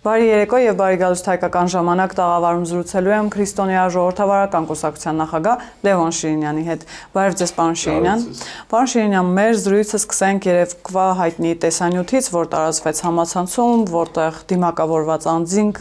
Բարի երեկո եւ բարի գալուստ հայկական ժամանակ տաղավարում զրուցելու եմ Քրիստոնյա ժողովրդավարական կուսակցության նախագահ Լևոն Շիրինյանի հետ։ Բարև ձեզ, պարոն Շիրինյան։ Պարոն Շիրինյան, մեր զրույցը սկսենք երևկվա հայտնի տեսանյութից, որ տարածվեց համացանցում, որտեղ դիմակավորված անձինք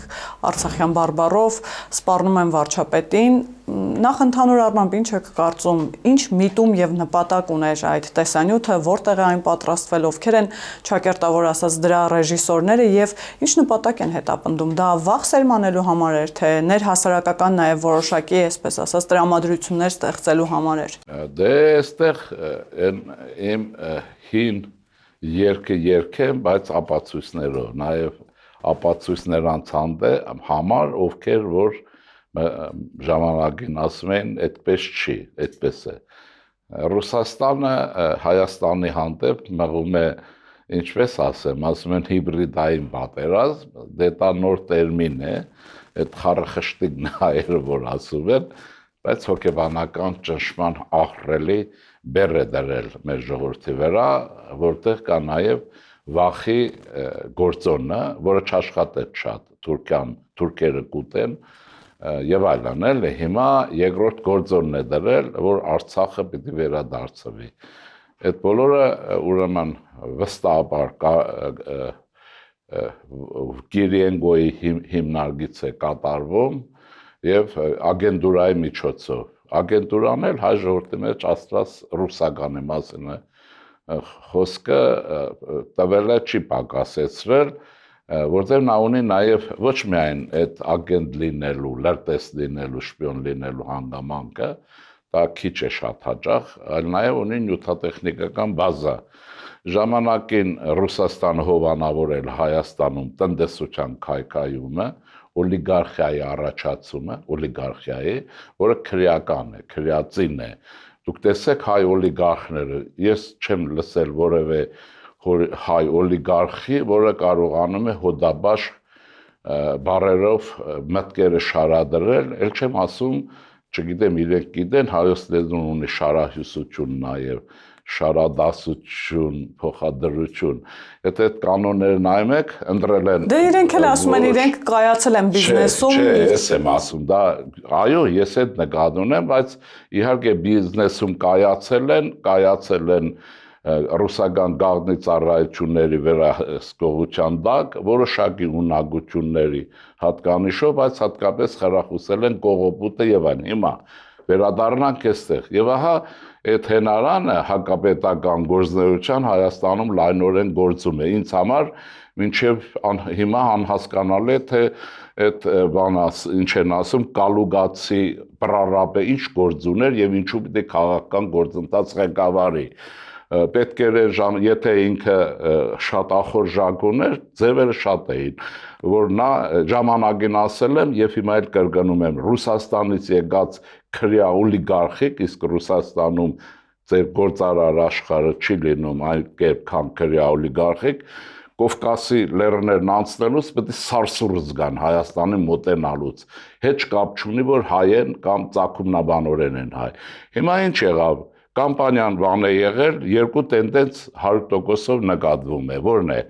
արցախյան բարբառով սպառնում են վարչապետին։ Նախ ընդհանուր առմամբ ինչ եք կարծում, ինչ միտում եւ նպատակ ուներ այդ տեսանյութը, որտեղ է այն պատրաստվել, ովքեր են ճակերտավոր ասած դրա ռեժիսորները եւ ինչ նպատակ են հետապնդում, դա վախ սերմանելու համար էր, թե ներհասարակական նաեւ որոշակի, այսպես ասած, տրամադրություններ ստեղծելու համար էր։ Դե այստեղ իմ հին երկը երկեմ, բայց ապացույցներով, նաեւ ապացույցներանց համար, ովքեր որ ժամանակին ասում են, այդպես չի, այդպես է։ Ռուսաստանը Հայաստանի հանդեպ մղում է, ինչպես ասեմ հիբրիդային պատերազմ, դա նոր տերմին է, այդ խարխշտիկ հայերը որ ասում են, բայց հոգեբանական ճնշման ահռելի բեռ է դրել մեր ժողովրդի վրա, որտեղ կա նաև վախի գործոնը, որը չաշխատեց շատ, թուրքերը կուտեն, եւ այլն էլ հիմա երկրորդ գործոնն է դրել, որ Արցախը պիտի վերադարձվի։ Այդ բոլորը ուրեմն վստահաբար Կիրիենկոյի հիմնարկից է կատարվում եւ ագենտուրայի միջոցով։ Ագենտուրան էլ հայ ժողովրդի մեջ աստված ռուսականի մասին է խոսքը տվել է չի պակասեցրել, որտեղ նա ունի նաև ոչ միայն այդ ագենտ լինելու, լրտես լինելու, շպիոն լինելու հանգամանքը, դա քիչ է շատ հաճախ, այլ նաև ունի նյութատեխնիկական բազա։ Ժամանակին Ռուսաստանը հովանավորել Հայաստանում տնտեսության քայքայումը, օլիգարխիայի առաջացումը, որը քրեական է, քրեածին է։ Դուք տեսեք հայ օլիգարխները, ես չեմ լսել որևէ հայ օլիգարխի, որը կարողանում է հոդաբաշ բառերով մտքերը շարադրել, էլ չեմ ասում, չգիտեմ, իրենք գիտեն, հայոց լեզուն ունի շարահյուսություն նաև, շարադասություն, փոխադրություն։ Եթե այդ կանոնները նայում եք, ընտրել են։ Դե իրենք էլ ասում են, իրենք կայացել են բիզնեսում։ Չէ, ես եմ ասում, դա այո, ես այդ նկատի ունեմ, բայց իհարկե բիզնեսում կայացել են ռուսական գաղտնի ծառայությունների վերահսկողության տակ, որոշակի ունակությունների հատկանիշով, բայց հատկապես խրախուսել են կողոպուտը եւ այն։ Հիմա վերադառնանք այստեղ եւ ահա այդ հենարանը հակապետական գործունեության Հայաստանում լայնորեն գործում է։ Ինձ համար մինչև հիմա անհասկանալի է, թե այդ բանը ինչ են ասում կալուգացի պրարապը ինչ գործ ուներ եւ ինչու պիտի քաղաքական գործընթաց ղեկավարի։ Պետք էր եթե ինքը շատ ախորժակ ուներ, ձևերը շատ էին, որ նա ժամանակին ասել եմ եւ հիմա էլ կրկնում եմ, Ռուսաստանից եկած քրեա օլիգարխիկ, իսկ Ռուսաստանում ձեր գործարար աշխարհը չի լինում այլ կերպ, քան քրեա օլիգարխիկ, Կովկասի լեռներն անցնելուց պետք է սարսուռ զգան Հայաստանի մոտենալուց։ Հետ կապ չունի, որ հայ են կամ ծագումնաբանորեն են հայ։ Հիմա ինչ եղավ։ Կամպանիան բան է եղել, երկու տենդենց 100%-ով նկատվում է, որն է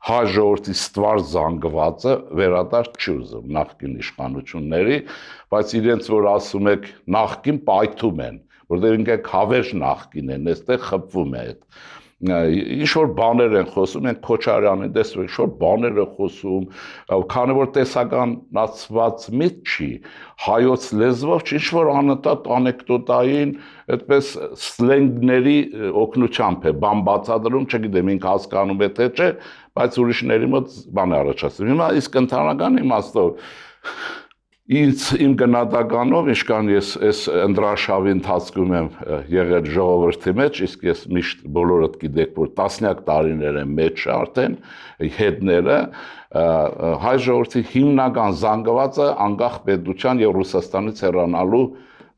հայ ժողովրդի ստվար զանգվածը վերադարձ չի ուզում նախկին իշխանությունների, բայց իրենց որ ասում եք նախկին պայթում են, որտեղ ինքն հավերժ նախկին են, այստեղ խփվում է այդ։ Ինչ որ բաներ են խոսում, են Քոչարյանին տեսնում, ինչ որ բաներ է խոսում, քանի որ տեսականացված միտ չի, հայոց լեզվով ինչ որ անընդհատ անեկդոտային, այդպես սլենգների օգնությամբ է բան բացատրում, չգիտեմ, ինքը հասկանում է թե չէ, բայց ուրիշների մոտ բան է առաջացնում։ Հիմա իսկ ընդհանրական իմաստով իմ գնահատականով, ինչքան ես այս ընդրաշավի ընթացքում եմ եղել ժողովրդի մեջ, իսկ ես միշտ բոլորդ գիտեք, որ տասնյակ տարիներ եմ մեջ արդեն հետները, հայ ժողովրդի հիմնական զանգվածը անկախ պետության եւ Ռուսաստանից հեռանալու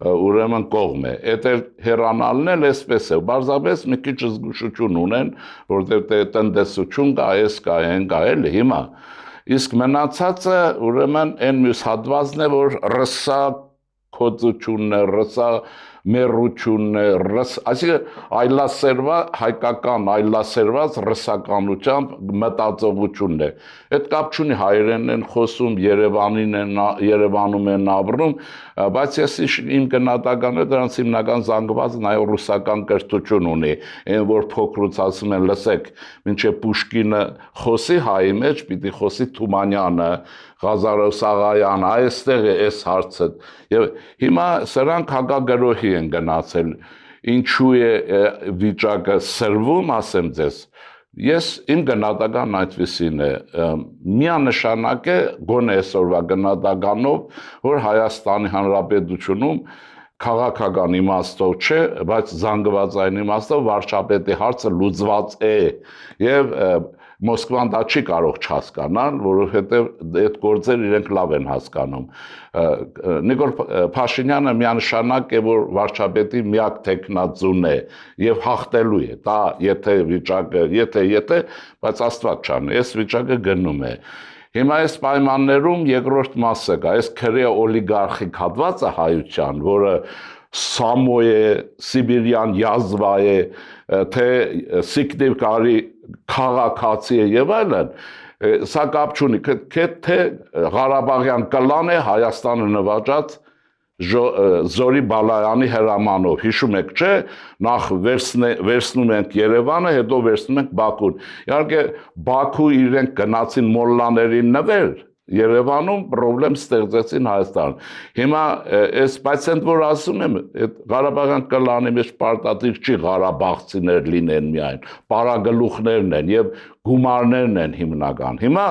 ուրեմն կողմ է։ Այդ հեռանալն էլ այսպես է, բարձրապես մի քիչ զգուշություն ունեն, որտեղ տնտեսություն կա, կա, այն կա, էլ հիմա Իսկ մնացածը ուրեմն այն մյուս հատվածն է, որ ռսա կոծությունն է, ռսա մերությունն է, այսինքն հայկական այլասերված ռսականությամբ մտածողությունն է։ Այդ կապ չունի հայերենն են խոսում, Երևանում են ապրում, բայց ես իմ գնահատականը դրանց հիմնական զանգվածը նաև ռուսական կրթություն ունի, այն որ փոքրուց ասում են, լսեք, մինչև Պուշկինը խոսի հայի մեջ, պիտի խոսի Թումանյանը, Ղազարոս Աղայանը, այստեղ է այս հարցը։ Եվ հիմա սրանք հակագրոհի են գնացել։ Ինչու է վիճակը սրվում, ասեմ ձեզ։ Ես իմ գնահատականն այդպիսին է, միանշանակ է գոնե այսօրվա գնահատականով, որ Հայաստանի Հանրապետությունում քաղաքական իմաստով չէ, բայց զանգվածային իմաստով վարչապետի հարցը լուծված է եւ Մոսկվան դա չի կարող չհասկանալ, որովհետեւ այդ գործերը իրենք լավ են հասկանում։ Նիկոլ Փաշինյանը միանշանակ է, որ վարչապետի միակ տեխնացուն է եւ հաղթելու է։ Դա եթե վիճակը, եթե, բայց Աստված չանի, այս վիճակը գնում է։ Հիմա այս պայմաններում երկրորդ մասը կա, այս քրեա օլիգարխիկ հատվածը հայության, որը Սամո է, Սիբիրյան յազվա է, թե Սիկնիվկարի քաղաքացի է եւ այլն, սա կապ չունի, թե Ղարաբաղյան կլան է Հայաստանը նվաճած Զորի Բալայանի հրամանով, հիշում եք, չէ, նախ վերցնում ենք Երևանը, հետո վերցնում ենք Բաքուն։ Իհարկե Բաքու իրենք գնացին մոլլաներին նվեր, Երևանում պրոբլեմ ստեղծեցին Հայաստան։ Հիմա բայց ընդ որ ասում եմ, այդ Ղարաբաղյան կլանի մեջ պարտադիր չի ղարաբաղցիներ լինեն միայն, պարագլուխներն են եւ գումարներն են հիմնական։ Հիմա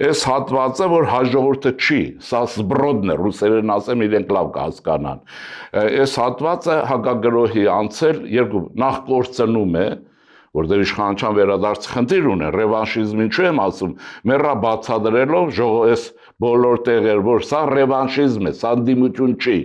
այս հատվածը, որ հաջողորդը չի, սա սբրոդն է, ռուսերեն ասեմ, իրենք լավ կհասկանան։ Այս հատվածը հակագրոհի անցել երկու նախ կորցնում է, որտեղ իշխանության վերադարձ խնդիր ունեն, ռևանշիզմին չեմ ասում, մեռա բացադրելով այս բոլոր տեղեր, որ սա ռևանշիզմ է, սա դիմություն չի,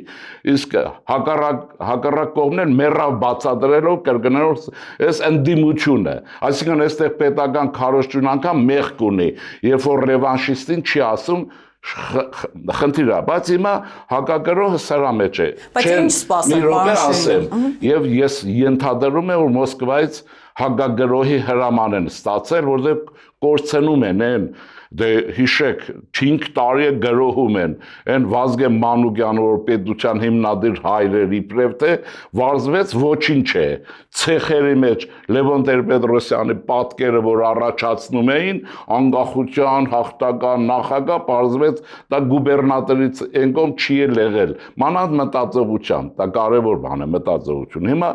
իսկ հակառակ կողմն մեռա բացադրելով կրկնելով այս ընդդիմություն է, այսինքն այստեղ պետական քարոզչուն անգամ մեղք ունի, երբ որ ռևանշիստին չի ասում խնդիր է, բայց հիմա հակագրոհը սրա մեջ է։ Բայց ինչ սպասենք, ասեմ, եւ ես ենթադրում եմ, որ Մոսկվայից հակագրոհի հրաման են ստացել, որտեղ կորցնում են այն, դե հիշեք, 5 տարի է գրոհում են, այն Վազգեն Մանուկյանը, որ պետության հիմնադիր հայրեր իբրև թե վարզվեց ոչինչ է, ցեխերի մեջ Լևոն Տեր-Պետրոսյանի պատկերը, որ առաջացնում էին, անկախության հաղթական նախագահ, պարզվեց դա գուբերնատորից ենկոմ չի եղել, մանավանդ մտածողությամբ, դա կարևոր բան է մտածողություն։ Հիմա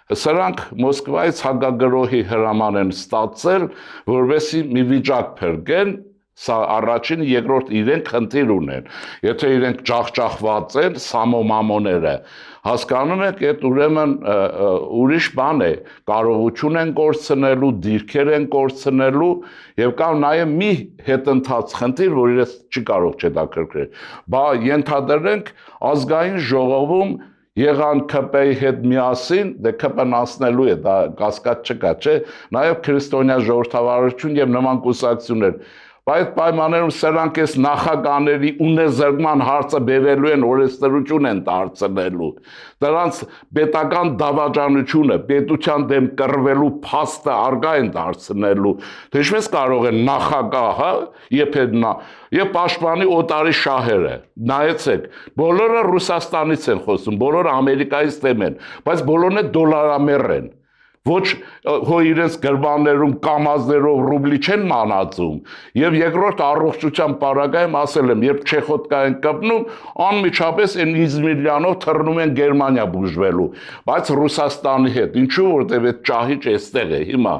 սրանք Մոսկվայից հակագրոհի հրաման են ստացել, որովհետեւ մի վիճակ փրկեն, սա առաջին, երկրորդ իրենք խնդիր ունեն։ Եթե իրենք ջախջախված են, սամոմամոները, հասկանում եք, այդ ուրեմն ուրիշ բան է, կարողություն են կորցնելու, դիրքեր են կորցնելու եւ կամ նաեւ մի հետընթաց խնդիր, որ իրենց չի կարող չդակրկրել։ Բա ենթադրենք ազգային ժողովում եղան ԿՊ-ի հետ միասին, դե ԿՊ-ն անցնելու է, դա կասկած չկա, չէ, նաև քրիստոնյա ժողովրդավարություն եւ նման կուսակցություններ։ Բայց պայմաններում սրանք այս նախագահների ունեզրկման հարցը բերելու են, օրենսդրություն են դարձնելու։ Դրանց պետական դավաճանությունը, պետության դեմ կռվելու փաստը արգա են դարձնելու։ Թե ինչպես կարող են նախագահը, եւ պաշտպանի օտարի շահերը։ Նայեցեք, բոլորը Ռուսաստանից են խոսում, բոլորը Ամերիկայից դեմ են, բայց բոլորն է դոլարամեր են։ Ոչ հո իրենց գրբաններում կամազներով ռուբլի չեն մանածում եւ երկրորդ առողջության պարագայում ասել եմ, երբ Չեխոտկա են կպնում, անմիջապես այն Իզմիրյանով թռնում են Գերմանիա բուժվելու, բայց Ռուսաստանի հետ, ինչու որտեւ այդ ճահիճ էստեղ է հիմա։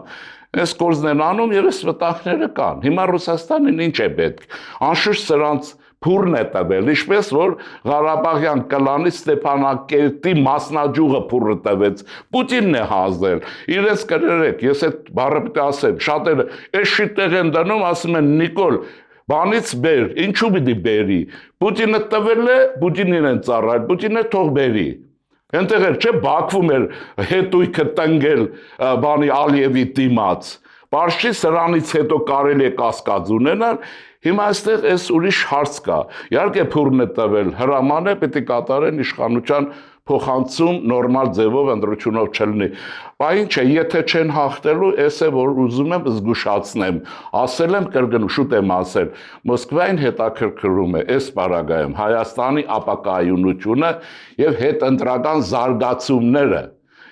Այս գործն են անում եւ այս վտանգները կան։ Հիմա Ռուսաստանին ինչ է պետք։ Անշուշտ սրանց փուրն է տվել, ինչպես որ Ղարաբաղյան կլանի Ստեփանակերտի մասնաճյուղը փուրը տվեց, Պուտինն է հանձնել, իրենց կրերեք, ես այդ բառը պիտի ասեմ, շատերը էշի տեղ են դնում, ասում են Նիկոլ, բանից բեր, ինչու պիտի բերի, Պուտինը տվել է, Պուտինին են ծառայել, Պուտինը թող բերի, այնտեղ չէ Բաքվում էր հետույքը տնգել բանի Ալիևի դիմաց, Պարշի սրանից հետո կարելի է կասկած ունենալ, հիմա այստեղ այս ուրիշ հարց կա, իհարկե փուրն է տվել, հրաման է պետք է կատարեն իշխանության փոխանցում նորմալ ձևով ընտրությունով չլինի։ Բա ինչ է, եթե չեն հաղթելու, էս է որ ուզում եմ զգուշացնեմ, ասել եմ կրկնում, շուտ եմ ասել, Մոսկվային հետաքրքրում է այս պարագայում Հայաստանի ապակայունությունը եւ հետընտրական զարգացումները։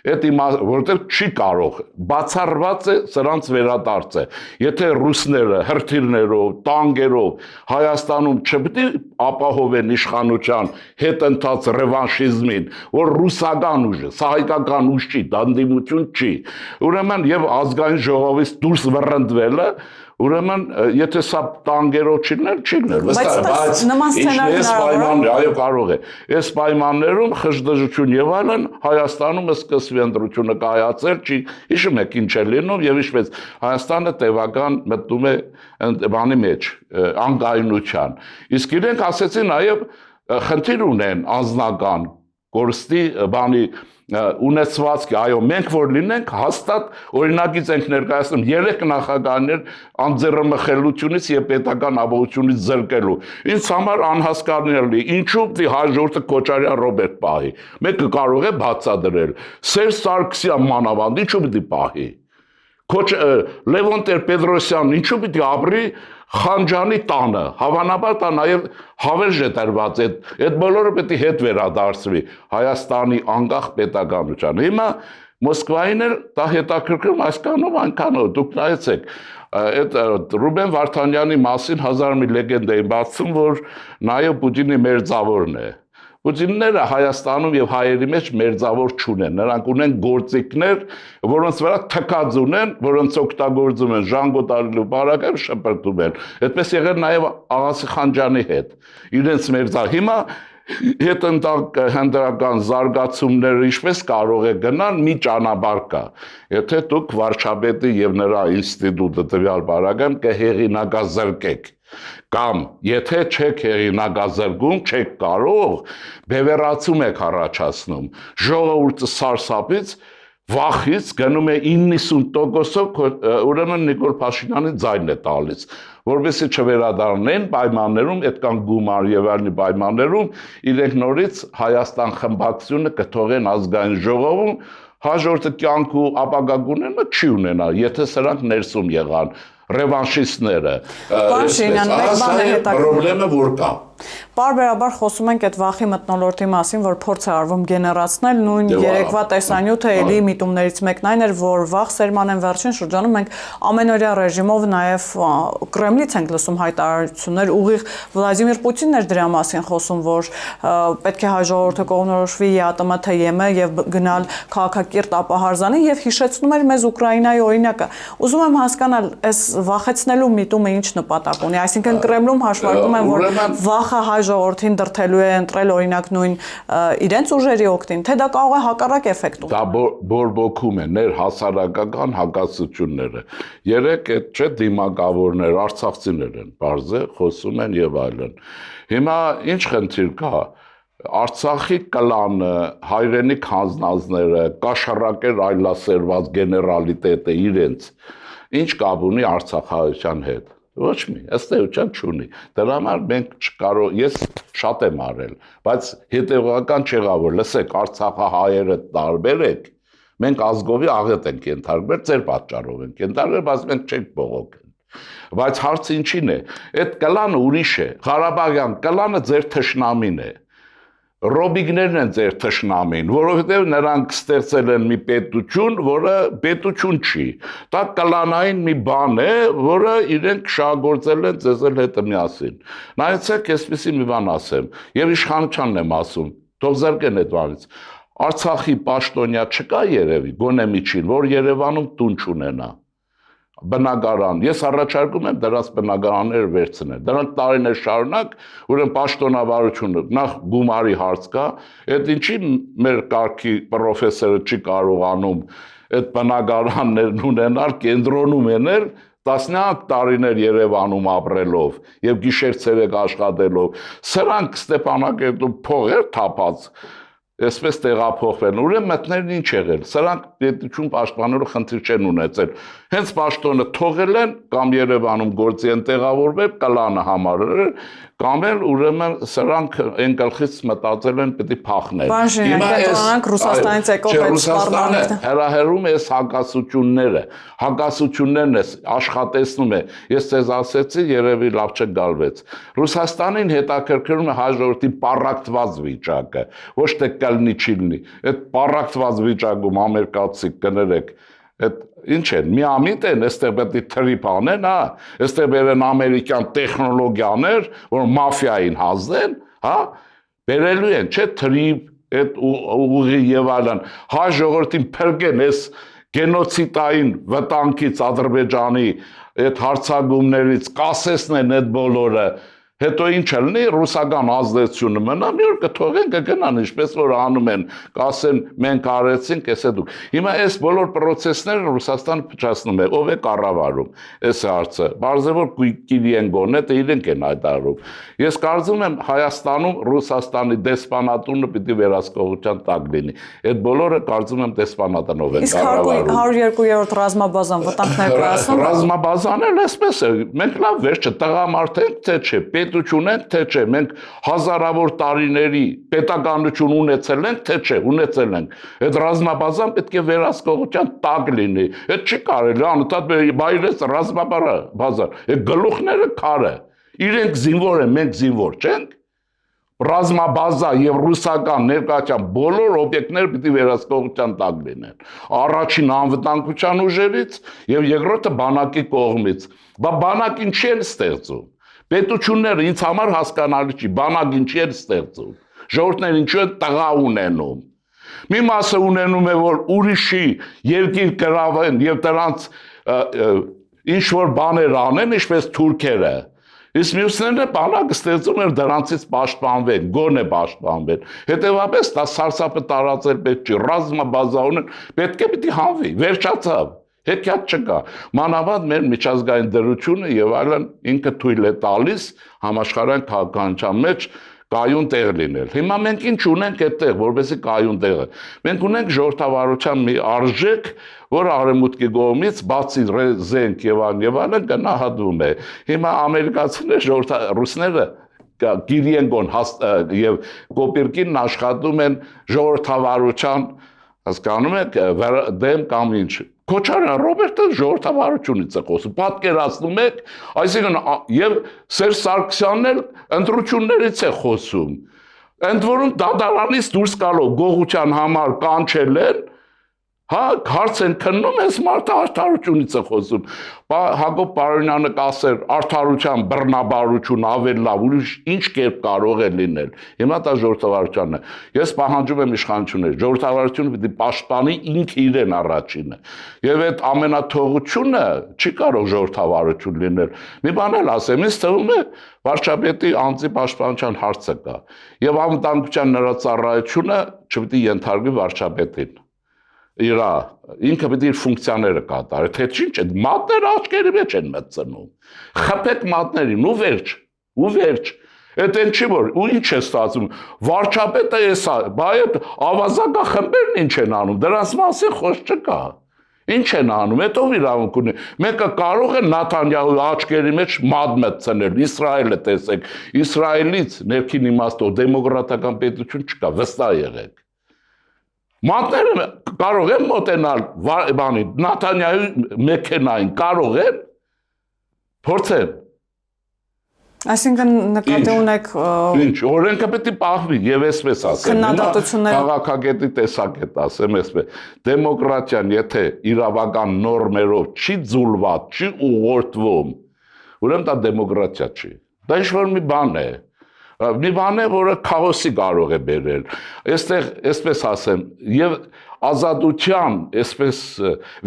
Այդ որտեղ չի կարող, բացառված է սրանց վերադարձ է։ Եթե ռուսները հրթիռներով, տանկերով Հայաստանում չպետք է ապահովեն իշխանության հետընթաց ռևանշիզմին, որ ռուսական ուժ է, սա հայկական ուժ չի, դանդիմություն չի։ Ուրեմն եւ ազգային ժողովից դուրս վռնդվելը, ուրեմն եթե սա տանկերով չի լինել, բայց նման սցենար հնարավոր է, այո կարող է։ Այս պայմաններում խժդժություն եւ այլն Հայաստանում սկսվի ընտրությունը կայացել, չի հիշում եք ինչ է լինում եւ ինչպես Հայաստանը տևական մտնում է բանի մեջ, անկայունության։ Իսկ իրենք ասեցին նաեւ խնդիր ունեն անձնական կորստի բանի ունեցվածքի, այո, մենք որ լինենք հաստատ օրինակից ենք ներկայացնում 3 նախագահներ անձեռամխելությունից եւ պետական ապահովությունից զրկելու։ Ինձ համար անհասկանալի, ինչու պիտի հաջորդը Քոչարյան Ռոբերտ պահի։ Մեկը կարող է բացատրել։ Սերժ Սարգսյան մանավանդ ինչու պիտի պահի։ Լևոն Տեր-Պետրոսյանն ինչու պիտի ապրի Խանջանի տանը, հավանաբար դա նաև հավերժ է տրված, այդ բոլորը պետք է հետ վերադարձվի Հայաստանի անկախ պետականության։ Հիմա Մոսկվային էլ դա հետաքրքրում այսքանով այնքանով, դուք նայեցեք, այդ Ռուբեն Վարդանյանի մասին հազար մի լեգենդ է բացում, որ նաև Պուտինի մերձավորն է։ Պուտինները Հայաստանում եւ հայերի մեջ մերձավոր չունեն, նրանք ունեն գործիքներ, որոնց վրա թքած ունեն, որոնց օգտագործում են ժանգոտ արելու բարակը շփրտում են։ Այդպես եղել նաեւ Աղասի Խանջանի հետ։ Իրենց մերձա հիմա հետընտրական զարգացումները ինչպես կարող է գնալ մի ճանապարհ կա։ Եթե դուք վարչապետի եւ նրա ինստիտուտը տվյալ բարական կհեղինակազրկեք կամ եթե չեք հեղինակազրկում, չեք կարող, բևեռացում եք առաջացնում, ժողովուրդը սարսափից, վախից գնում է 90%-ով, ուրեմն Նիկոլ Փաշինյանի ձայնն է տալիս, որովհետեւ չվերադառնեն պայմաններում, այդքան գումար եւ այլն պայմաններում, իրենք նորից Հայաստան խմբակցությունը կթողեն ազգային ժողովում, հաջորդը կյանք ու ապագա գունենը չի ունենա, եթե սրանք ներսում եղան ռևանշիստները։ Պրոբլեմը որ կա։ Պարբերաբար խոսում ենք այդ վախի մթնոլորտի մասին, որ փորձ է արվում գեներացնել, նույն երեկվա տեսանյութը էլի միտումներից մեկն այն էր, որ վախ սերմանեն վերջին շրջանում մենք ամենօրյա ռեժիմով նաև Կրեմլից ենք լսում հայտարարություններ, ուղիղ Վլադիմիր Պուտինն էր դրա մասին խոսում, որ պետք է հայ ժողովուրդը կողմնորոշվի ԵԱՏՄ-ԹԵՄ եւ գնալ քաղաքակիրթ ապահարզանի եւ հիշեցնում էր մեզ Ուկրաինայի օրինակը։ Ուզում եմ հասկանալ, այս վախեցնելու միտումը ինչ նպատակ ունի, այսինքն Կրեմլում հաշվարկում են, որ վախը հայ ժողովրդին դրթելու է ընտրել օրինակ նույն իրենց ուժերի օգտին, թե դա կարող է հակառակ էֆեկտ ունենալ։ Դա բորբոքում է ներհասարակական հակասությունները։ Երեք այդ չէ դիմակավորներ, արցախցիներ են, բարձ է, խոսում են եւ այլն։ Հիմա ինչ խնդիր կա։ Արցախի կլանը, հայրենիք հանձնածները, կաշառակեր այլասերված գեներալիտետը իրենց ինչ կապ ունի արցախահայության հետ։ Ոչ մի, ըստ էության չունի։ Դրա համար մենք չկարող, ես շատ եմ արել, բայց հետևական չեղավ որ լսեք Արցախահայերը տարբեր եք, մենք ազգովի աղետ ենք ենթարկվել, ձեր պատճառով ենք ենթարկվել, բայց մենք չենք բողոքել։ Բայց հարցը ինչին է, այդ կլանը ուրիշ է, Ղարաբաղյան կլանը ձեր թշնամին է։ Ռոբիգներն են ձեր թշնամին, որովհետև նրանք ստեղծել են մի պետություն, որը պետություն չի։ Դա կլանային մի բան է, որը իրենք շահագործել են ձեզ հետ միասին։ Նայեցեք, այսպեսի մի բան ասեմ, եւ իշխանությանն եմ ասում, թող զրկեն այդ բանից։ Արցախի պաշտոնյա չկա երևի, գոնե միջին, որ Երևանում տուն չունենա։ Բնակարան, ես առաջարկում եմ դրանց բնակարանները վերցնել։ Դրանք տարիներ շարունակ, ուրեմն պաշտոնավարությունը նախ գումարի հարց կա, այդ ինչի մեր կարգի պրոֆեսորը չի կարողանում այդ բնակարաններն ունենալ, կենտրոնում ենել տասնյակ տարիներ Երևանում ապրելով եւ գիշեր ցերեկ աշխատելով։ Սրանք Ստեփանակերտում փող էր թափած, Այսպես տեղափոխվել, ուրեմն մտներն ինչ եղել, սրանք պետություն պաշտպանելու խնդիր չեն ունեցել, հենց պաշտոնը թողել են, կամ Երևանում գործի են տեղավորվել, կլանը համարել, կամ էլ ուրեմն սրանք այն գլխից մտածել են պետք է փախնել։ Պարոն Շիրյան, կենտրոնանք Ռուսաստանից եկող այդ սպառնալիքները։ Հրահրում է հակասություններն է աշխատեցնում է։ Ես ձեզ ասեցի, երևի լավ չգալվեց։ Ռուսաստանին հետաքրքրում է հայ ժողովրդի պառակտված վիճակը, ոչ թե կլնի չլինի։ Այդ պառակտված վիճակում ամերիկացի կներեք, այդ ինչ են, միամիտ են, այստեղ պետք է թրիփ անեն, հա, այստեղ բերեն ամերիկյան տեխնոլոգիաներ, որ մաֆիային հազդեն, հա, բերելու են, չէ, թրիփ, այդ ուղի եւ այլն, հայ ժողովրդին փրկեն այս գենոցիդային վտանգից Ադրբեջանի այդ հարցակումներից կասեցնեն այդ բոլորը, հետո ինչ լինի ռուսական ազդեցությունը մնա, մի օր կթողեն կգնան, ինչպես որ անում են, կասեն մենք արեցինք, էս է դուք։ Հիմա այս բոլոր պրոցեսները Ռուսաստանը փչացնում է, ով է կառավարում այս հարցը։ Բարձր Կիրիենկոն է, դա իրենք են հայտարարում։ Ես կարծում եմ Հայաստանում Ռուսաստանի դեսպանատունը պիտի վերահսկողության տակ լինի։ Այդ բոլորը կարծում եմ դեսպանատանով են կառավարում։ Իսկ 102-րդ ռազմաբազան վտանգ ներկայացնում։ Ռազմաբազան էլ այսպես է, մենք լավ վերջը տղամարդ ենք, թե չէ, պետություն ենք, թե չէ, մենք հազարավոր տարիների պետականություն ունեցել ենք, թե չէ, ունեցել ենք։ Այդ ռազմաբազան պետք է վերահսկողության տակ լինի։ Այդ չի կարելի, անընդհատ բայրես ռազմաբազան։ Այդ գլուխները քարը։ Իրենք զինվոր են, մենք զինվոր չենք։ Ռազմաբազա եւ ռուսական ներկայացան բոլոր օբյեկտները պիտի վերահսկողության տակ լինեն։ Առաջին անվտանգության ուժերից եւ երկրորդը բանակի կողմից։ Բանակին չի ստեղծում։ Պետությունները ինձ համար հասկանալի չի, բանակին չի ստեղծում։ Ժողովուրդները ինչու են տղա ունենում։ Մի մասը ունենում է, որ ուրիշի երկիր գրավեն եւ դրանց ինչ որ բաներ անեն, ինչպես թուրքերը։ Իսկ մյուսները բանակը ստեղծում են դրանցից պաշտպանվեն, գոնե պաշտպանվեն։ Հետևաբար դա սարսափը տարածել պետք չի, ռազմաբազաունը պետք է պիտի հանվի, վերջացավ։ Հետքյատ չկա։ Մանավանդ մեր միջազգային դրությունը եւ այլն ինքը թույլ է տալիս համաշխարհային քաղաքականության մեջ կայուն տեղ լինել։ Հիմա մենք ինչ ունենք այդտեղ, որովհետեւ կայուն տեղը։ Մենք ունենք ժողովրդավարության մի արժեք, որ արևմուտքի կողմից բացի զենք եւ այլն գնահատվում է։ Հիմա ամերիկացիները, ռուսները Կիրիենկոն եւ Կոպիրկինն աշխատում են ժողովրդավարության, հասկանում եք, դեմ կամ ինչ։ Քոչարյան Ռոբերտը ժողովրդավարությունից է խոսում, պատկերացնում եք, այսինքն եւ Սերժ Սարգսյանն էլ ընտրություններից է խոսում։ Ընդ որում դատարանից դուրս գալով գողության համար կանչել են, հա, հարց են քննում, այս մարդը արդարությունից է խոսում։ Հակոբ Պարոնյանը կասեր արդարության բռնաբարություն ավելի լավ, ուրիշ ինչ կերպ կարող է լինել։ Հիմա դա ժողովրդավարությունն է։ Ես պահանջում եմ իշխանություններ, ժողովրդավարությունը պիտի պաշտպանի ինքը իրեն առաջինը։ Եվ այդ ամենաթողությունը չի կարող ժողովրդավարություն լինել։ Մի բան էլ ասեմ, ինձ թվում է վարչապետի անձի պաշտպանության հարցը կա։ Եվ անվտանգության նրա ծառայությունը չպիտի ենթարկվի վարչապետին։ Ինքը պետք է իր ֆունկցիաները կատարի, թե ինչ է, մատները աչքերի մեջ են մտցնում, խփեք մատներին ու վերջ, այդ են չի որ, ու ինչ է ստացում, վարչապետը էսա, բայ այդ ավազակախմբերն ինչ են անում, դրանց մասին խոսք չկա, ինչ են անում, այդ ով իրավունք ունի, մեկը կարող է Նաթանյահու աչքերի մեջ մադ մտցնել, Իսրայելը տեսեք, Իսրայելից ներքին իմաստով դեմոկրատական պետություն չկա, վստահ եղեք։ Մատները կարող են մոտենալ բանի Նաթանյահու մեքենային, կարող են փորձեն։ Այսինքն նկատի ունեք ինչ, օրենքը պետք է պահվի եւ այսպես ասեմ։ Քաղաքագետի տեսակետ ասեմ այսպես։ Դեմոկրատիան եթե իրավական նորմերով չի ձուլված, չի ուղղորդվում, ուրեմն դա դեմոկրատիա չի։ Դա ինչ-որ մի բան է։ Մի բան է, որը քաոսի կարող է բերել։ Այստեղ, այսպես ասեմ, եւ ազատության, այսպես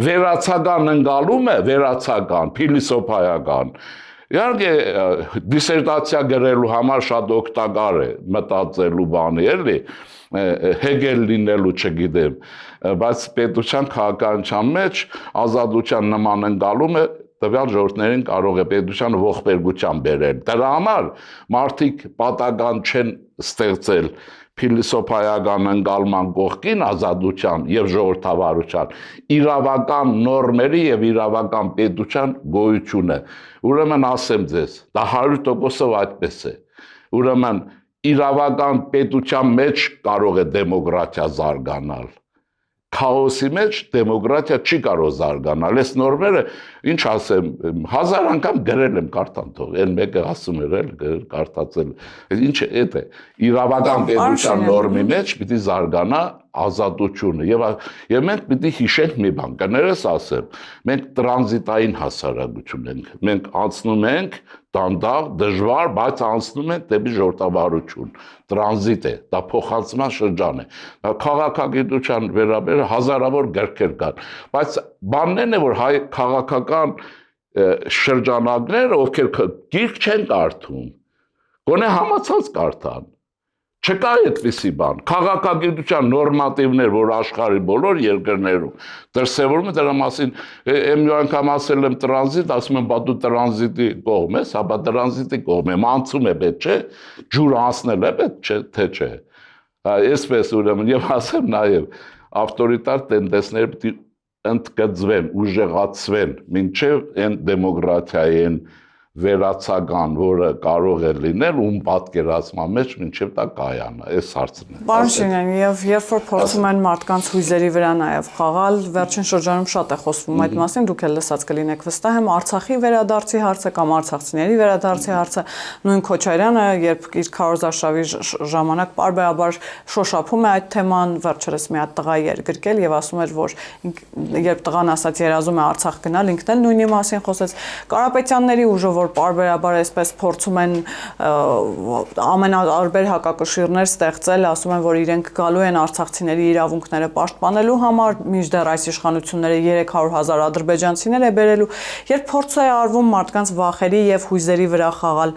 վերացական ընկալումը, վերացական, փիլիսոփայական։ Իհարկե, դիսերտացիա գրելու համար շատ օգտակար է մտածելու բանի, էլի, Հեգել լինելու չգիտեմ, բայց պետության քաղաքականության մեջ ազատության նման ընկալումը տվյալ ժողովուրդներին կարող է պետության ողբերգության բերել։ Դրա համար մարդիկ պատական չեն ստեղծել փիլիսոփայական ընկալման կողքին ազատության եւ ժողովրդավարության իրավական նորմերի եւ իրավական պետության գոյությունը։ Ուրեմն ասեմ ձեզ, դա 100%-ով այդպես է։ Ուրեմն իրավական պետության մեջ կարող է դեմոկրատիա զարգանալ։ Քաոսի մեջ դեմոկրատիա չի կարող զարգանալ։ Այս նորմերը, ինչ ասեմ, 1000 անգամ գրել եմ, կարդան թող, այն մեկը ասում էր, կարդացել։ Ինչ է դա։ Իրավական պետության նորմի մեջ պիտի զարգանա ազատությունը եւ մենք պիտի հիշենք մի բան, կներես ասեմ, մենք տրանզիտային հասարակություն ենք։ Մենք անցնում ենք դանդաղ, դժվար, բայց անցնում ենք դեպի ժողովրդավարություն։ Տրանզիտ է, դա փոխանցման շրջան է։ Քաղաքագիտության վերաբերյալ հազարավոր գրքեր կան, բայց բաններն է, որ հայ քաղաքական շրջանակները, ովքեր գիրք չեն կարդում, գոնե համացած կարդան։ Չկա այդպիսի բան։ Քաղաքագիտության նորմատիվներ, որ աշխարհի բոլոր երկրներում դրսևորում են, դրա մասին մի անգամ ասել եմ տրանզիտ, ասում եմ, բա դու տրանզիտի կողմ ես, հա, բա տրանզիտի կողմ եմ, անցում է պետք չէ, ջուր անցնել է պետք չէ, թե չէ։ Այսպես ուրեմն եւ ասեմ նաեւ ավտորիտար տենդենսները պիտի ընդգծվեն, ուժեղացվեն, մինչեւ այն դեմոկրատիային վերացական, որը կարող է լինել ում պատկերացման մեջ մինչև դա կայանա, այս հարցն է։ Պարոն Շինյան, եւ երբ որ փորձում են մարդկանց հույզերի վրա նաեւ խաղալ, վերջին շրջանում շատ է խոսվում այդ մասին, դուք էլ լսած կլինեք վստահ եմ, Արցախի վերադարձի հարցը կամ արցախցիների վերադարձի հարցը, նույն Քոչարյանը, երբ իր քարոզարշավի ժամանակ պարբերաբար շոշափում է այդ թեման, վերջերս մի հատ տղայի էր գրկել եւ ասում էր, որ երբ տղան ասաց երազում է Արցախ գնալ, ինքն էլ նույնի մասին խոսեց։ Կարապետյանների ուժով պարբերաբար այսպես փորձում են ամենատարբեր հակակշիռներ ստեղծել, ասում են, որ իրենք գալու են արցախցիների իրավունքները պաշտպանելու համար, մինչդեռ այս իշխանությունները 300,000 ադրբեջանցիներ է բերելու, երբ փորձ է արվում մարդկանց վախերի եւ հույզերի վրա խաղալ,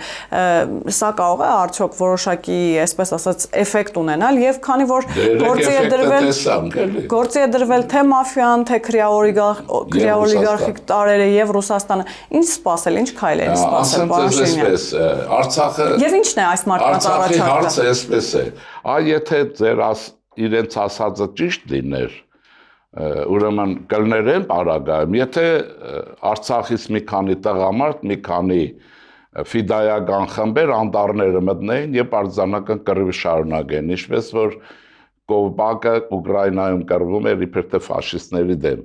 սա կարող է արդյոք որոշակի, այսպես ասած, էֆեկտ ունենալ եւ քանի որ գործի է դրվել թե մաֆիան, թե քրեաօլիգարխիկ տարերը եւ Ռուսաստանը, ինչ սպասել, ինչ քայլեր ասեմ ձեզ այսպես, Արցախը եւ ինչն է այս մարդկանց առաջարկը։ առաջարկը։ Հարցը այսպես է, եթե ձեր իրենց ասածը ճիշտ լիներ, ուրեմն կլներեն պարագայում, եթե Արցախից մի քանի տղամարդ, մի քանի ֆիդայական խմբեր անդառները մտնեին եւ պարտիզանական կռիվ շարունակեն, ինչպես որ Կովբակը Ուկրաինայում կռվում էր իբր թե ֆաշիստների դեմ։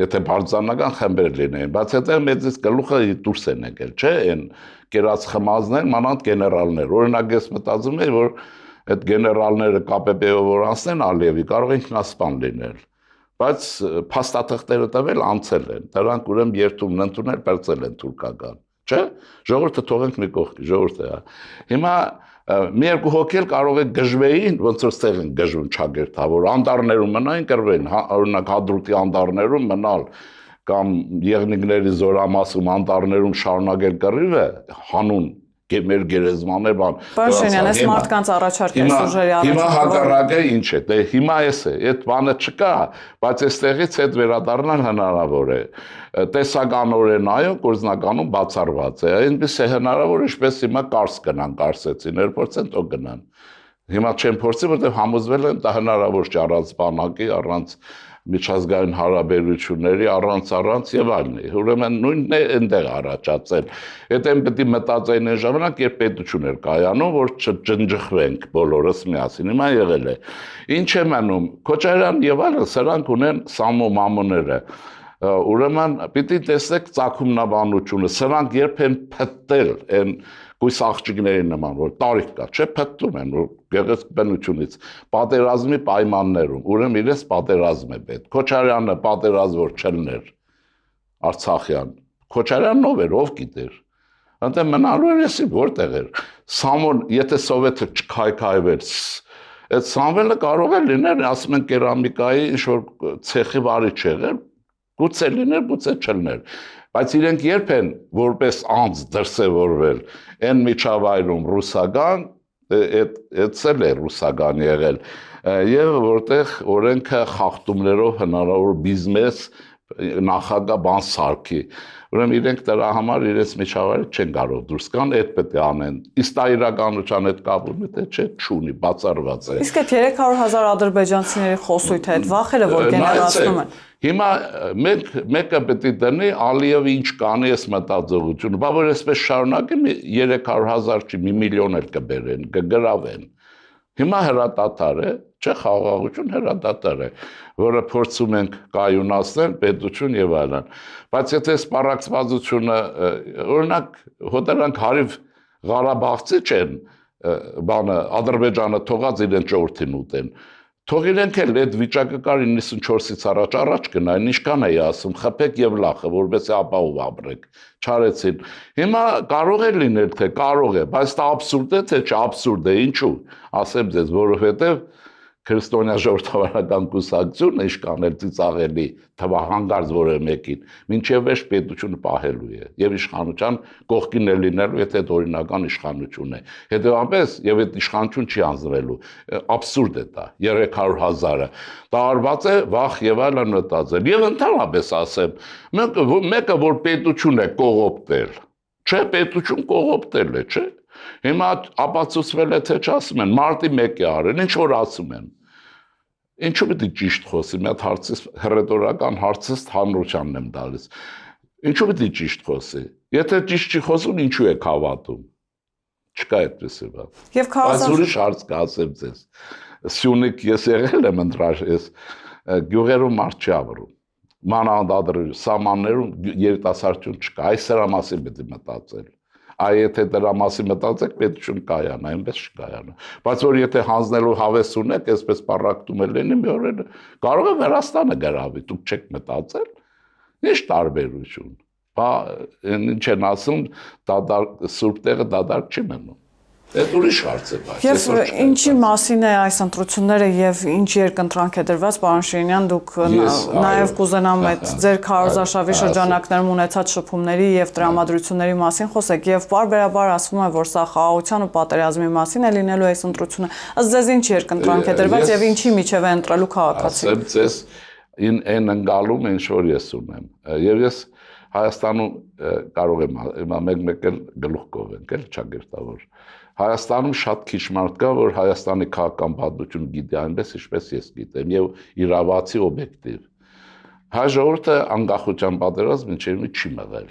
Եթե պարտիզանական խմբեր լինեին, բայց հետո մեծից գլուխը դուրս են եկել, չէ՞, այն կերած խմազներ, մանավանդ գեներալներ։ Օրինակ ես մտածում եմ, որ այդ գեներալները ԿՊՊ-ով որ անցնեն Ալիևի, կարող են ինքնասպան լինել։ Բայց փաստաթղթերը տվել անցել են։ Դրանք ուրեմն երթումն ընդունել, պերծել են թուրքական, չէ՞։ Ժողովուրդը թողենք մի կողքի, ժողովուրդը։ Հիմա մի երկու հոգել կարող է գժվեին, ոնց որ ստեղ են գժվում ճագերտավոր, անդառներում մնային կրվեն, օրինակ Հադրութի անդառներում մնալ կամ Եղնիկների զորամասում անդառներում շարունակել կռիվը, հանուն մեր գերեզմաններ բան։ Պարոն Շինյան, այս մարդկանց առաջարկը ուժերի Հիմա հակառակը ինչ է, դե հիմա էս է, այդ բանը չկա, բայց այստեղից հետ վերադառնալ հնարավոր է։ Տեսականորեն այո, գործնականում բացառված է։ Այնպես է հնարավոր, ինչպես հիմա կարս գնան, կարսեցիներ փորձեն, թող գնան։ Հիմա չեն փորձի, որտեղ համոզվել են դա հնարավոր չէ առանց բանակի, առանց միջազգային հարաբերությունների, առանց եւ այլն։ Ուրեմն նույնն է այնտեղ առաջացել։ Այդտեղ պետք է մտածեն այն ժամանակ, երբ պետություն էր կայանում, որ չջնջխվենք բոլորս միասին։ Հիմա եղել է։ Ինչ է մնում, Քոչարյան եւ այլն, սրանք ունեն սամո մամոները։ Ուրեմն պիտի տեսեք ցակումնաբանությունը, սրանք երբ են փտտել են կույս աղջիկների նման, որ տարիք կա, չէ, փտտում են, որ գեղեցկությունից, պատերազմի պայմաններում, ուրեմն իրենց պատերազմ է պետք։ Քոչարյանը պատերազմ որ չլներ, Արցախյան, Քոչարյանն ով էր, ով գիտեր։ Անտե մնալու էր էսի որտեղ էր։ Սամոն, եթե սովետը չքայքայվեր, այդ Սամվելը կարող է լիներ, ասում են կերամիկայի ինչ-որ ցեխի վարիչ եղել, գուցե լիներ, գուցե չլներ։ Բայց իրենք երբ են որպես անձ դրսևորվել այն միջավայրում ռուսական, այդպես է ռուսական եղել, եւ որտեղ օրենքը խախտումներով հնարավոր բիզնես նախագահ բան սարքի։ Ուրեմն իրենք դրա համար իրենց միջավայրը չեն կարող դուրս գան, այդ պետք է անեն։ Իսկ դա իրականության հետ կապ ունի, թե չէ, չունի, բացառված է։ Իսկ այդ 300,000 ադրբեջանցիների խոսույթը այդ վախերը որ գեներացնում են։ Հիմա մեկը պետք է դնի Ալիևը ինչ կանի այս մտածողությունը, բա որ այսպես շարունակեմ 300,000 չի, 1 միլիոն էլ կբերեն, կգրավեն։ Հիմա հրադադար է, չէ, խաղաղություն հրադադար է, որը փորձում ենք կայունացնել, պետություն եւ այլն։ Բայց եթե սպառակցվածությունը, օրինակ, հոտրանք հարիվ Ղարաբաղցի չեն, բանը Ադրբեջանը թողած իրեն ժողովրդին ուտեն։ Թող իրենք էլ այդ վիճակը կար 94-ից առաջ գնային, ինչքան էի ասում, խփեք եւ լախը, որովհետեւ ապահով ապրեք։ Չարեցին։ Հիմա կարող է լինել, թե կարող է, բայց դա աբսուրդ է, թե չէ, աբսուրդ է, ինչու։ Ասեմ ձեզ, որովհետեւ քրիստոնյա ժողովրդավարական կուսակցությունը իշխանել ծիծաղելի թվահանգարց որը մեկին, մինչև վերջ պետությունը պահելու է եւ իշխանության կողքին է լինելու, եթե դա օրինական իշխանություն է։ Հետեւաբար եւ այդ իշխանություն չի անձնվելու։ Աբսուրդ է դա 300,000-ը։ Դա արված է վախ եւ այլն մտածել։ Եվ ընդհանրապես ասեմ, մեկը որ պետություն է կողոպտել, չէ, պետություն կողոպտել է, չէ։ Հիմա ապացուցվել է, թե չասում են, մարտի 1-ը արել, ինչ որ ասում են։ Ինչու պետք է ճիշտ խոսի, մի հատ հարցից հռետորական հարցից հանրությանն եմ տալիս։ Ինչու պետք է ճիշտ խոսի։ Եթե ճիշտ չի խոսում, ինչու եք հավատում։ Չկա այդպես բան։ Եվ Բայց ուրիշ հարց կասեմ ձեզ։ Սյունիք ես եղել եմ ընտրաշ, ես գյուղերում մարդ չի ապրում։ Մանավանդ սահմաններում երիտասարդություն չկա, այս սրա մասին պետք է մտածել։ Այ եթե դրա մասին մտածեք, պետություն կայանա, այնպես չկայանա։ Բայց որ եթե հանձնելու հավես ունեք, այսպես պարակտում է լինի, մի օր կարող է Վրաստանը գրավի, դուք չեք մտածել։ Ինչ տարբերություն։ Բա ինչ են ասում, սուրբ տեղը դադար չի մնում։ Այդ ուրիշ հարց է, բայց Եվ ինչի մասին է այս ընտրությունները եւ ինչ երկընտրանք է դրված, պարոն Շիրինյան, դուք նաեւ կուզենամ այդ ձեր քարոզարշավի շրջանակներում ունեցած շփումների եւ տրամադրությունների մասին խոսեք եւ բարբերաբար ասվում է, որ սա խաղաղության ու պատերազմի մասին է լինելու այս ընտրությունը։ Ըստ ձեզ ինչ երկընտրանք է դրված եւ ինչի միջև է ընտրելու քաղաքացին։ Ասեմ ձեզ այն ընկալում ինչ որ ես ունեմ։ Եվ ես Հայաստանում կարող եմ հիմա մեկ էլ գլուխ կովենք, էլ ճակերտավոր։ Հայաստանում շատ քիչ մարդ կա, որ Հայաստանի քաղաքական պատմություն գիտի այնպես, ինչպես ես գիտեմ, եւ իրավացի օբյեկտիվ։ Հայ ժողովուրդը անկախության պատերազմը ինչի չի մղել։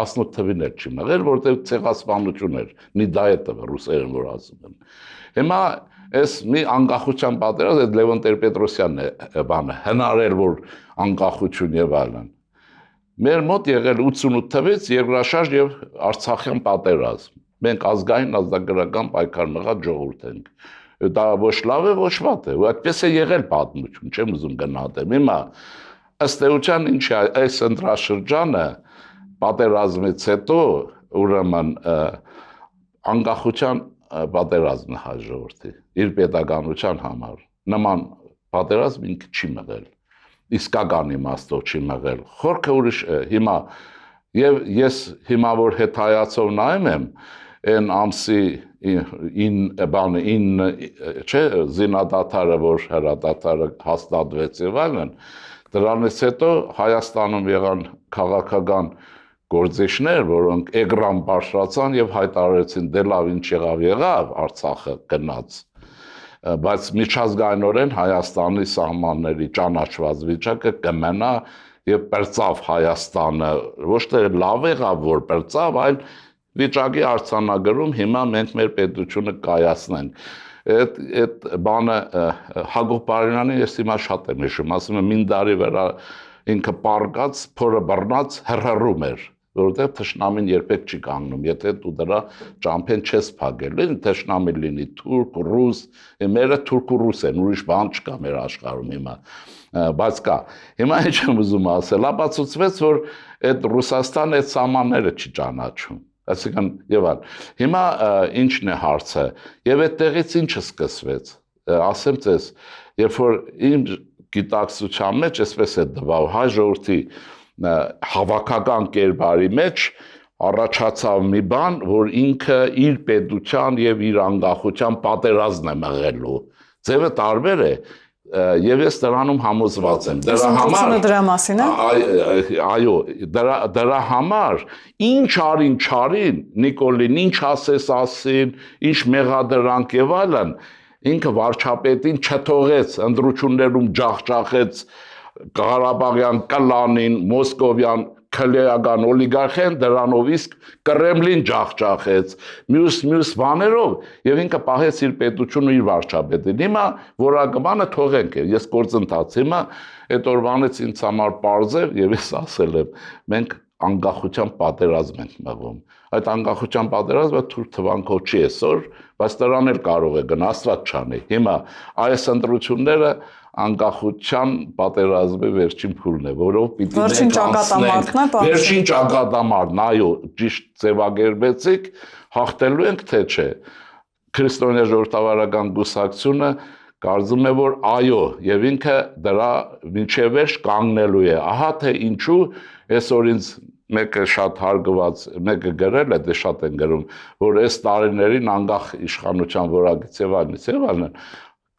18 թվին էլ չի մղել, որտեղ ցեղասպանություն էր։ Մի դա է տվել ռուսերեն, որ ասում են։ Հիմա այս մի անկախության պատերազմ, այդ Լևոն Տեր-Պետրոսյանն է բանը, հնարել որ անկախություն եւ այլն։ Մեր մոտ եղել 88 թվից երկրաշարժ եւ Արցախյան պատերազմ։ Մենք ազգային ազգագրական պայքար մղած ժողովուրդ ենք։ Դա ոչ լավ է, ոչ վատ է։ Ու այդպես է եղել պատմություն, չեմ ուզում գնահատեմ։ Հիմա ըստ էության ինչ է այս ընտրաշրջանը պատերազմից հետո ուրեմն անկախության պատերազմն է հայ ժողովրդի իր պետականության համար։ Նման պատերազմ ինքը չի մղել։ Իսկական իմաստով չի մղել։ Խորքը ուրիշ է։ Հիմա եւ ես հիմա որ հետայացով նայում եմ այն ամսի չէ զինադատարը որ հրադադարը հաստատվեց եւ այլն դրանից հետո Հայաստանում եղան քաղաքական գործիչներ, որոնք էկրան բարձրացան եւ հայտարարեցին դե լավ ինչ եղավ Արցախը գնաց, բայց միջազգայինորեն Հայաստանի սահմանների ճանաչված վիճակը կմնա եւ պրծավ Հայաստանը, ոչ թե լավ եղավ որ պրծավ, այլ վիճակի արձանագրում հիմա մենք մեր պետությունը կայացնենք։ Այդ բանը Հակոբ Բարենյանի ես հիմա շատ եմ հիշում, ասում եմ մին դարի վրա ինքը պարկած, փորը բռնած հրհռում էր, որովհետև թշնամին երբեք չի կանգնում, եթե դու դրա ճամփեն չես փակել, թշնամի լինի թուրք, ռուս, մերը թուրք ու ռուս են, ուրիշ բան չկա մեր աշխարհում հիմա, բայց կա։ Հիմա ինչ եմ ուզում ասել, ապացուցվեց, որ այդ Ռուսաստանը այդ սահմանները չի ճանաչում։ Այսինքն եւ այլ։ Հիմա ինչն է հարցը, եւ այդտեղից ինչը սկսվեց։ Ասեմ ձեզ, երբ որ իմ գիտակցության մեջ այսպես է դվավ հայ ժողովրդի հավաքական կերպարի մեջ առաջացավ մի բան, որ ինքը իր պետության եւ իր անկախության պատերազմն է մղելու։ Ձևը տարբեր է, Եվ ես դրանում համոզված եմ։ Դրա համար դրա մասին է։ Այո, դրա համար ինչ արին չարին, Նիկոլին ինչ ասես ասին, ինչ մեղադրանք եւ այլն, ինքը վարչապետին չթողեց ընտրություններում ջախջախեց Ղարաբաղյան կլանին, մոսկովյան քլեական օլիգարխեն դրանով իսկ Կրեմլին ջախջախեց մյուս բաներով եւ ինքը պահեց իր պետությունը իր վարչապետին հիմա որակմանը թողենք ես գործընթաց հիմա այդ օրվանից ինձ համար պարզ էր եւ ես ասել եմ մենք անկախության պատերազմ ենք մղում այդ անկախության պատերազմը թույլ թվանքով չի այսօր բայց դրան էլ կարող է գնալ Աստված չանի հիմա այս ընտրությունները անկախության պատերազմի վերջին փուլն է, որով պիտի վերջին ճակատամարտն, այո, ճիշտ ձևակերպեցիք, հաղթելու ենք թե չէ։ Քրիստոնյա ժողովրդավարական կուսակցությունը կարծում է, որ այո, եւ ինքը դրա մինչև վերջ կանգնելու է։ Ահա թե ինչու այսօր ինձ մեկը շատ հարգված, մեկը գրել է, դե շատ են գրում, որ այս տարիներին անկախ իշխանության որակից եւ այլն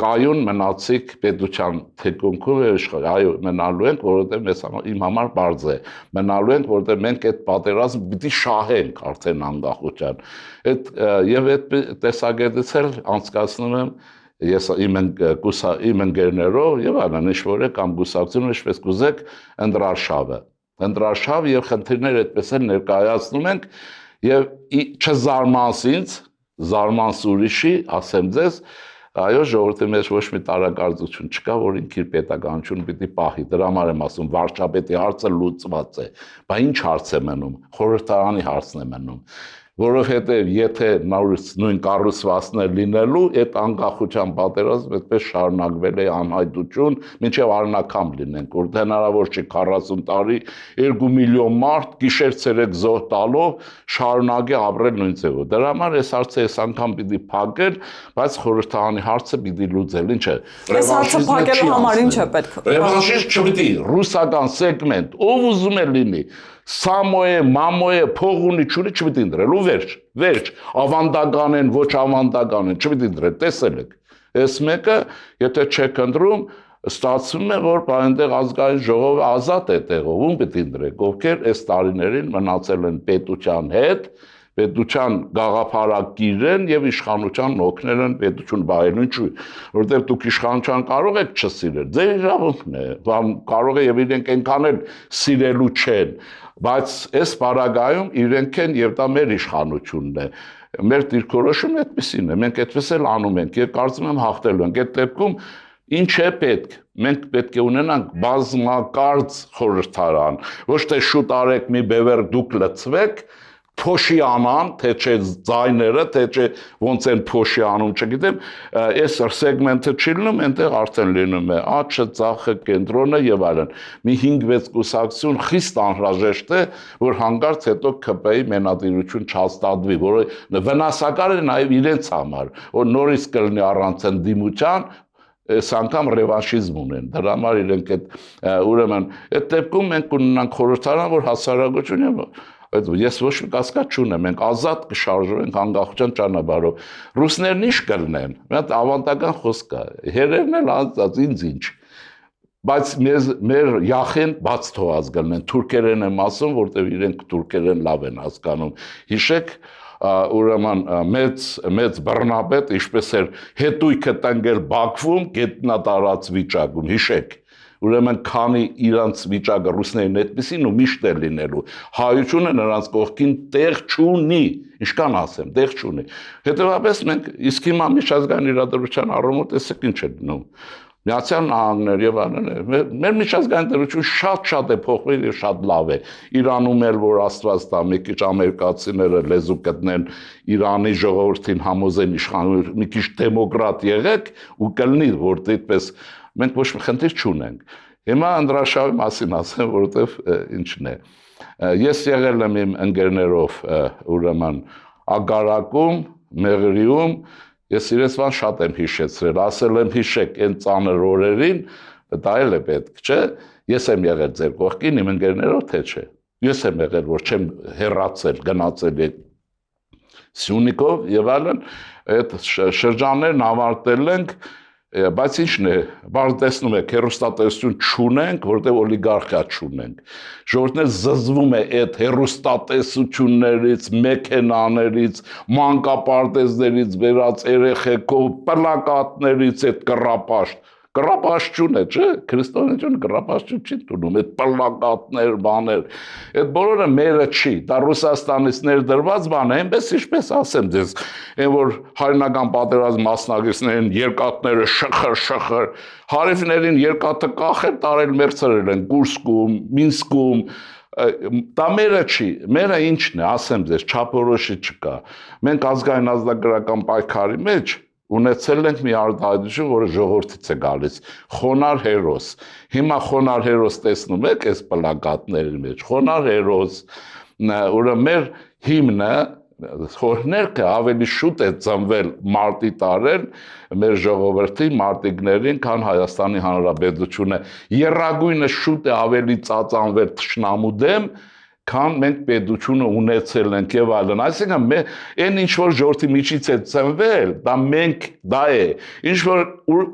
կայուն մնացիք պետության թեկունքում եւ այո մնալու ենք որովհետեւ մեզ իմ համար բարձ է մնալու ենք որովհետեւ մենք այդ պատերազմ պիտի շահենք արդեն անկախության այդ եւ այդ տեսակետից էլ անցկացնում եմ ես իմ ընկերներով եւ այլն ինչ որ է կամ գուսակցությունը ինչպես կուզեք ընտրարշավ եւ խնդիրներ այդպես էլ ներկայացնում ենք եւ չզարմանս ինձ զարմանս ուրիշի ասեմ ձեզ Այո, ժողովրդի մեջ ոչ մի տարակարծություն չկա, որ ինքը իր պետականությունը պիտի պահի։ Դրա համար եմ ասում, վարչապետի հարցը լուծված է։ Բա ինչ հարց է մնում։ Խորհրդարանի հարցն է մնում։ Որովհետև եթե նույն կառուցվածքներ լինելու, այդ անկախության պատերազմը այդպես շարունակվել է անհայտություն, մինչև արնակամ լինենք, որ հնարավոր չի 40 տարի 2 միլիոն մարդ գիշեր-ցերեկ զոհ տալով շարունակի ապրել նույն ձևով։ Դրա համար այս հարցը այս անգամ պիտի փակել, բայց խորհրդարանի հարցը պիտի լուծել, ինչ է։ Այս հարցը փակելու համար ինչ է պետք։ Ռևանշիզմ չպիտի ռուսական սեգմենտ, ով ուզում է լինի Սամոյե, մամոյե, փող ունի, չունի, չպիտի ընտրել, ու վերջ, ավանդական են, ոչ ավանդական են, չպիտի ընտրել, տեսել եք, այս մեկը, եթե չեք ընտրում, ստացվում է, որ այնտեղ ազգային ժողովը ազատ է տեղով, ում պիտի ընտրեք, ովքեր այս տարիներին մնացել են պետության հետ, պետության գաղափարակիր են եւ իշխանության օգնել են պետություն բայելուն ինչու որովհետեւ դուք իշխանության կարող եք չսիրել ձեր իրավունքն է կարող է եւ իրենք այնքան էլ սիրելու չեն բայց այս պարագայում իրենք են եւ դա մեր իշխանությունն է մեր դիրքորոշումն այդպեսին է մենք այդպես էլ անում ենք եւ կարծում եմ հաղթելու ենք այդ դեպքում ինչ է պետք մենք պետք է ունենանք բազմակարծ խորհրդարան ոչ թե շուտ արեք մի բևեռ դուք լցվեք Փոշի անան, թե չէ ձայները, թե չէ ոնց են փոշի անում, չգիտեմ, այս սեգմենտը չի լինում, այնտեղ արդեն լինում է աչը, ծախը, կենտրոնը եւ այլն։ Մի 5-6 կուսակցություն խիստ անհրաժեշտ է, որ հանկարծ հետո ԿՊ-ի մենադիրություն չհաստատվի, որը վնասակար է նաեւ իրենց համար, որ նորից կլինի առանց ընդդիմության այս անգամ ռևանշիզմ ունեն, դրա համար իրենք այդ ուրեմն այդ դեպքում մենք ունենանք խորհրդարան, որ հասարակությունը Ես ոչ մի կասկած չունեմ, մենք ազատ կշարժվենք անկախության ճանապարհով։ Ռուսներն ինչ կլինեն։ Մենք ավանդական խոսք է։ Հերերն էլ ասած ինձ ինչ։ Բայց մեր յախեն բաց թողած գնեն։ Թուրքերեն եմ ասում, որտեղ իրենք թուրքերեն լավ են հասկանում։ Հիշեք, ուրեմն մեծ բռնապետ, ինչպես էր հետույքը տնկել Բաքվում, գետնատարած վիճակում, հիշեք։ Ուրեմն քանի իրանց վիճակը ռուսներն այդպեսին ու միշտ է լինելու հայությունը նրանց կողքին տեղ չունի ինչքան ասեմ տեղ չունի հետեւաբար մենք իսկ հիմա միջազգային իրադրության առումով տեսեք ինչ է դնում Միացյալ Նահանգներ եւ այլն մեր միջազգային դրություն շատ է փոխվել եւ շատ լավ է Իրանում էլ որ Աստված տա մի քիչ ամերիկացիները լեզու գտնեն Իրանի ժողովրդին համոզեն իշխանություն մի քիչ դեմոկրատ եղեք ու կլինի որ դայդպես մենք ոչ մի խնդիր չունենք Հիմա անդրաշավի մասին ասեմ, որովհետև ինչն է Ես եղել եմ իմ ընկերներով ուրեմն Ագարակում, Մեղրիում Ես իրենց բան շատ եմ հիշեցրել, ասել եմ հիշեք այն ծանր օրերին, դա էլ է պետք, չէ, ես եմ եղել ձեր կողքին, իմ ընկերներով թե չէ, ես եմ եղել, որ չեմ հեռացել, գնացել Սյունիքով եւ այլն, այդ շրջաններն ավարտել ենք բայց ինչն է, բարձ տեսնում եք, հերոստատեսություն չունենք, որտեղ օլիգարխիա չունենք։ Ժողովուրդն զզվում է այդ հերոստատեսություններից, մեքենաներից, մանկապարտեզներից վերած երեխեքով, պլակատներից այդ կռապաշտություն է, չէ՞, քրիստոնեությունը կռապաշտություն չի տունում, այդ պլակատներ, բաներ, այդ բոլորը մերը չի, դա Ռուսաստանից ներդրված բան է, այնպես ինչպես ասեմ ձեզ, այն որ հայրենական պատերազմ մասնակիցներին երկաթները շխր, հարևներին երկաթը կախել տարել մերցրել են Կուրսկում, Մինսկում, դա մերը չի, մերը ինչն է, ասեմ ձեզ, չափորոշի չկա, մենք ազգային ազգագրական պայքարի մեջ ունեցել ենք մի արտահայտություն, որը ժողովրդից է գալիս, խոնար հերոս, հիմա խոնար հերոս տեսնում եք այս պլակատների մեջ, խոնար հերոս, ուրեմն մեր հիմնը, խորհներքը ավելի շուտ է ծնվել մարտի տարել մեր ժողովրդի մարտիկներին, քան Հայաստանի Հանրապետությունը, եռագույնը շուտ է ավելի ծածանվել թշնամու դեմ, քան մենք պետությունը ունեցել ենք եւ այլն, այսինքն այն ինչ որ ժողովրդի միջից է ծնվել, դա է, ինչ որ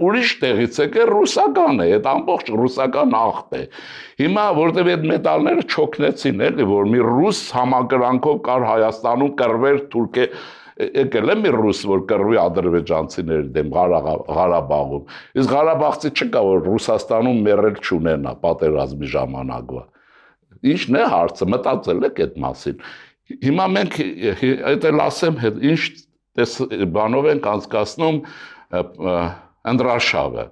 ուրիշ տեղից է ռուսական է, այդ ամբողջ ռուսական ախտ է։ Հիմա որտեւ այդ մեդալները չոքնեցին, էլի, որ մի ռուս համակրանքով կար Հայաստանում կռվեր թուրքե եկել է մի ռուս, որ կռվի ադրբեջանցիների դեմ Ղարաբաղում, իսկ ղարաբաղցի չկա, որ Ռուսաստանում մեռել չունենա պատերազմի ժամանակվա։ Ինչն է հարցը, մտածել եք այդ մասին։ Հիմա մենք այդ էլ ասեմ, ինչ բանով ենք անցկացնում ընդրաշավը։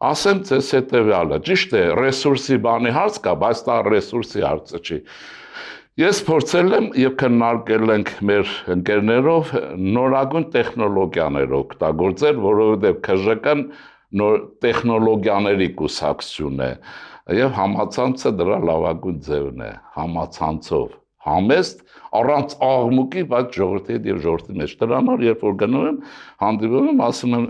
Ասեմ ձեզ հետևյալը, ճիշտ է, ռեսուրսի բանի հարց կա, բայց դա ռեսուրսի հարցը չի։ Ես փորձել եմ եւ քննարկել ենք մեր ընկերներով նորագույն տեխնոլոգիաներ օգտագործել, որովհետեւ ՔԺԿ-ն նոր տեխնոլոգիաների կուսակցություն է եւ համացանցը դրա լավագույն ձևն է, համացանցով, համեստ, առանց աղմուկի, բայց ժողովրդի հետ եւ ժողովրդի մեջ։ Դրա համար երբ որ գնում եմ, հանդիպում եմ, ասում եմ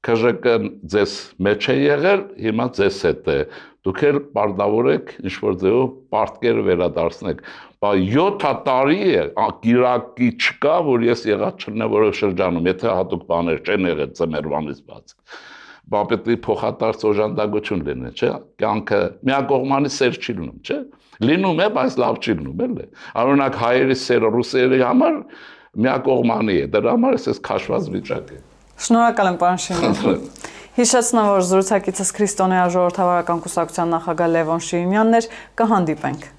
ՔԺԿ-ն ձեզ մեջ է եղել, հիմա ձեզ հետ է։ Դուք էլ պարտավոր եք ինչ-որ ձևով պարտքերը վերադարձնեք։ Բայց 7 տարի է, գիրակի չկա, որ ես եղած չլինեմ որևէ շրջանում, եթե հատուկ բաներ չեն եղել ծմերվանից բաց։ Պետք է փոխադարձ օժանդակություն լինի, չէ՞։ Կյանքը միակողմանի սեր չի լինում, չէ՞։ Լինում է, բայց լավ չի լինում, էլի։ Օրինակ հայերի սերը ռուսերի համար միակողմանի է, դրա համար էս քաշված վիճակ է։ Շնորհակալ եմ, պարոն Շիրինյան։ Հիշեցնեմ, որ զրուցակիցս քրիստոնեա ժողովրդավարական կուսակցության նախագահ Լևոն Շիրինյանն էր, կհանդիպենք։